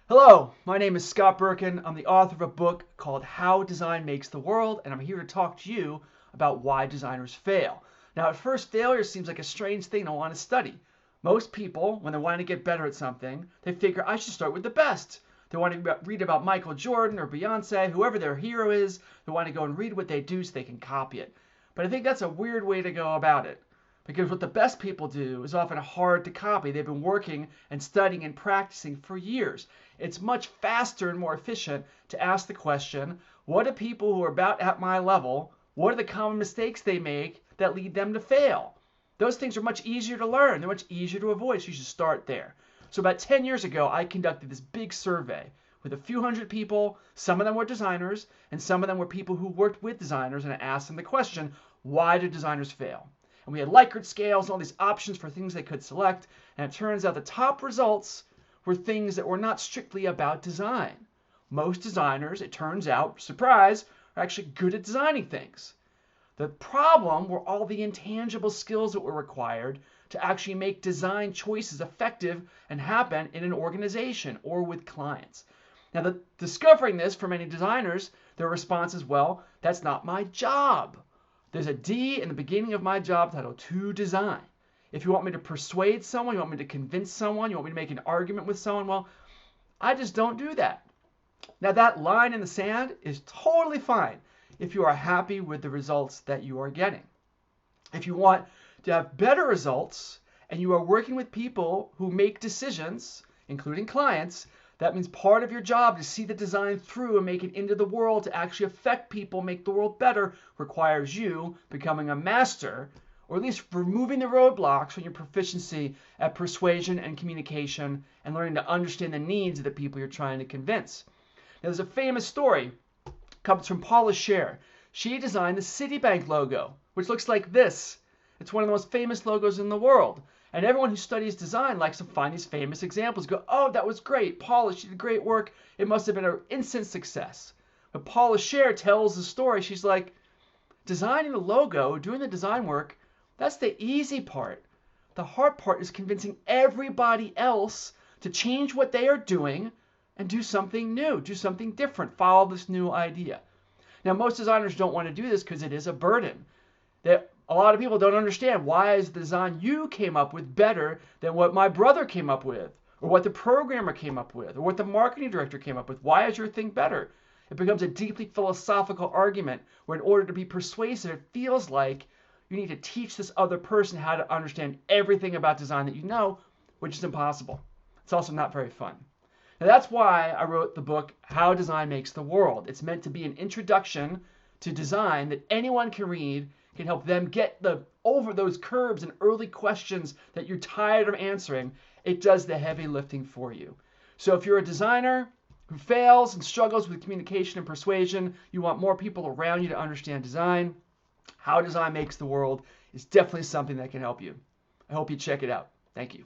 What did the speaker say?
Hello, my name is Scott Birkin. I'm the author of a book called How Design Makes the World, and I'm here to talk to you about why designers fail. Now, at first, failure seems like a strange thing to want to study. Most people, when they want to get better at something, they figure I should start with the best. They want to read about Michael Jordan or Beyonce, whoever their hero is. They want to go and read what they do so they can copy it. But I think that's a weird way to go about it. Because what the best people do is often hard to copy. They've been working and studying and practicing for years. It's much faster and more efficient to ask the question, what do people who are about at my level, what are the common mistakes they make that lead them to fail? Those things are much easier to learn. They're much easier to avoid, so you should start there. So about 10 years ago, I conducted this big survey with a few hundred people. Some of them were designers, and some of them were people who worked with designers, and I asked them the question, why do designers fail? And we had Likert scales and all these options for things they could select. And it turns out the top results were things that were not strictly about design. Most designers, it turns out, surprise, are actually good at designing things. The problem were all the intangible skills that were required to actually make design choices effective and happen in an organization or with clients. Now, discovering this for many designers, their response is, well, that's not my job. There's a D in the beginning of my job title, to design. If you want me to persuade someone, you want me to convince someone, you want me to make an argument with someone, well, I just don't do that. Now that line in the sand is totally fine if you are happy with the results that you are getting. If you want to have better results and you are working with people who make decisions, including clients, that means part of your job to see the design through and make it into the world to actually affect people, make the world better, requires you becoming a master, or at least removing the roadblocks from your proficiency at persuasion and communication and learning to understand the needs of the people you're trying to convince. Now, there's a famous story. It comes from Paula Scher. She designed the Citibank logo, which looks like this. It's one of the most famous logos in the world. And everyone who studies design likes to find these famous examples. Go, oh, that was great. Paula, she did great work. It must have been an instant success. But Paula Scher tells the story. She's like, designing the logo, doing the design work, that's the easy part. The hard part is convincing everybody else to change what they are doing and do something new, do something different, follow this new idea. Now, most designers don't want to do this because it is a burden. A lot of people don't understand, why is the design you came up with better than what my brother came up with, or what the programmer came up with, or what the marketing director came up with? Why is your thing better? It becomes a deeply philosophical argument where in order to be persuasive, it feels like you need to teach this other person how to understand everything about design that you know, which is impossible. It's also not very fun. Now that's why I wrote the book, How Design Makes the World. It's meant to be an introduction to design that anyone can read, can help them get over those curbs and early questions that you're tired of answering. It does the heavy lifting for you. So if you're a designer who fails and struggles with communication and persuasion, you want more people around you to understand design, How Design Makes the World is definitely something that can help you. I hope you check it out. Thank you.